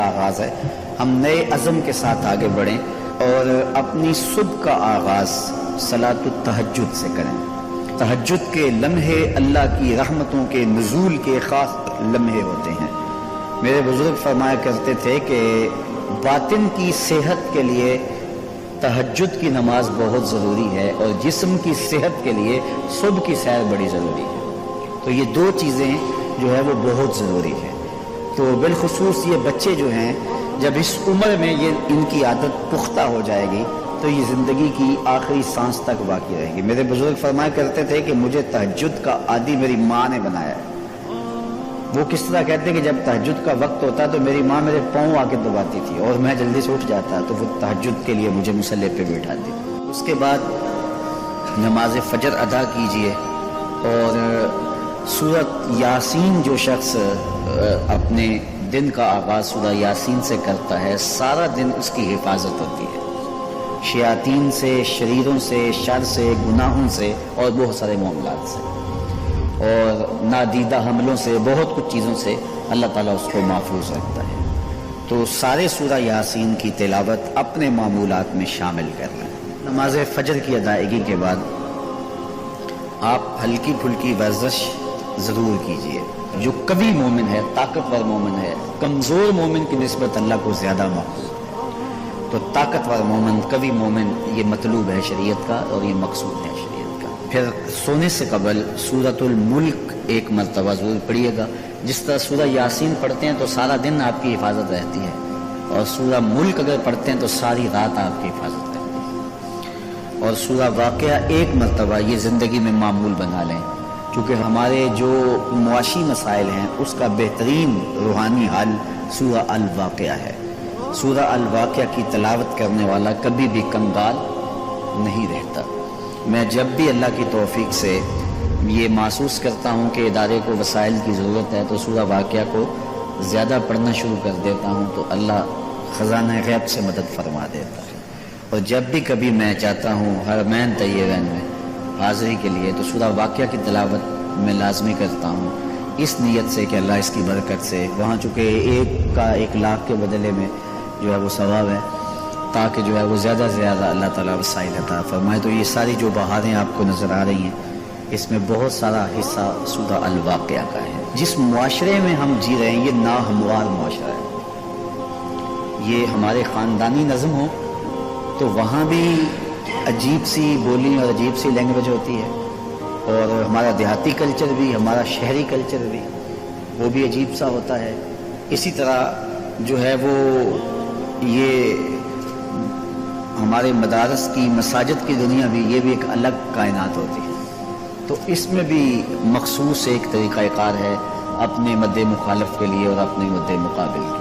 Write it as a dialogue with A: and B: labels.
A: آغاز ہے، ہم نئے عزم کے ساتھ آگے بڑھیں اور اپنی صبح کا آغاز صلاۃ التہجد سے کریں۔ تہجد کے لمحے اللہ کی رحمتوں کے نزول کے خاص لمحے ہوتے ہیں۔ میرے بزرگ فرمایا کرتے تھے کہ باطن کی صحت کے لیے تہجد کی نماز بہت ضروری ہے اور جسم کی صحت کے لیے صبح کی سیر بڑی ضروری ہے۔ تو یہ دو چیزیں جو ہے وہ بہت ضروری ہے۔ تو بالخصوص یہ بچے جو ہیں، جب اس عمر میں ان کی عادت پختہ ہو جائے گی تو یہ زندگی کی آخری سانس تک باقی رہے گی۔ میرے بزرگ فرمایا کرتے تھے کہ مجھے تہجد کا عادی میری ماں نے بنایا ہے۔ وہ کس طرح کہتے ہیں کہ جب تہجد کا وقت ہوتا تو میری ماں میرے پاؤں آ کے دباتی تھی اور میں جلدی سے اٹھ جاتا تو وہ تہجد کے لیے مجھے مصلی پہ بٹھاتی۔ اس کے بعد نماز فجر ادا کیجئے اور سورۃ یاسین جو شخص اپنے دن کا آغاز سورہ یاسین سے کرتا ہے، سارا دن اس کی حفاظت ہوتی ہے شیاطین سے، شریروں سے، شر سے، گناہوں سے اور بہت سارے معاملات سے اور نادیدہ حملوں سے، بہت کچھ چیزوں سے اللہ تعالیٰ اس کو محفوظ رکھتا ہے۔ تو سارے سورہ یاسین کی تلاوت اپنے معمولات میں شامل کر لیں۔ نماز فجر کی ادائیگی کے بعد آپ ہلکی پھلکی ورزش ضرور کیجئے۔ جو قوی مومن ہے، طاقتور مومن ہے، کمزور مومن کی نسبت اللہ کو زیادہ محبوب ہے۔ تو طاقتور مومن، قوی مومن، یہ مطلوب ہے شریعت کا اور یہ مقصود ہے شریعت کا۔ پھر سونے سے قبل سورۃ الملک ایک مرتبہ ضرور پڑھیے گا۔ جس طرح سورہ یاسین پڑھتے ہیں تو سارا دن آپ کی حفاظت رہتی ہے، اور سورہ ملک اگر پڑھتے ہیں تو ساری رات آپ کی حفاظت رہتی ہے۔ اور سورہ واقعہ ایک مرتبہ یہ زندگی میں معمول بنا لیں، کیونکہ ہمارے جو معاشی مسائل ہیں اس کا بہترین روحانی حل سورہ الواقعہ ہے۔ سورہ الواقعہ کی تلاوت کرنے والا کبھی بھی کنگال نہیں رہتا۔ میں جب بھی اللہ کی توفیق سے یہ محسوس کرتا ہوں کہ ادارے کو وسائل کی ضرورت ہے تو سورہ واقعہ کو زیادہ پڑھنا شروع کر دیتا ہوں تو اللہ خزانہ غیب سے مدد فرما دیتا ہے۔ اور جب بھی کبھی میں چاہتا ہوں حرمین طیبین میں حاضری کے لیے تو سورہ واقعہ کی تلاوت میں لازمی کرتا ہوں، اس نیت سے کہ اللہ اس کی برکت سے، وہاں چونکہ 1,00,000 کے بدلے میں جو ہے وہ ثواب ہے، تاکہ جو ہے وہ زیادہ سے زیادہ اللہ تعالیٰ وسائل عطا فرمائے۔ تو یہ ساری جو بہاریں آپ کو نظر آ رہی ہیں اس میں بہت سارا حصہ سورہ الواقعہ کا ہے۔ جس معاشرے میں ہم جی رہے ہیں یہ ناہموار معاشرہ ہے۔ یہ ہمارے خاندانی نظم ہو تو وہاں بھی عجیب سی بولی اور عجیب سی لینگویج ہوتی ہے، اور ہمارا دیہاتی کلچر بھی، ہمارا شہری کلچر بھی، وہ بھی عجیب سا ہوتا ہے۔ اسی طرح جو ہے وہ یہ ہمارے مدارس کی، مساجد کی دنیا بھی، یہ بھی ایک الگ کائنات ہوتی ہے۔ تو اس میں بھی مخصوص ایک طریقہ کار ہے اپنے مد مخالف کے لیے اور اپنے مد مقابل کے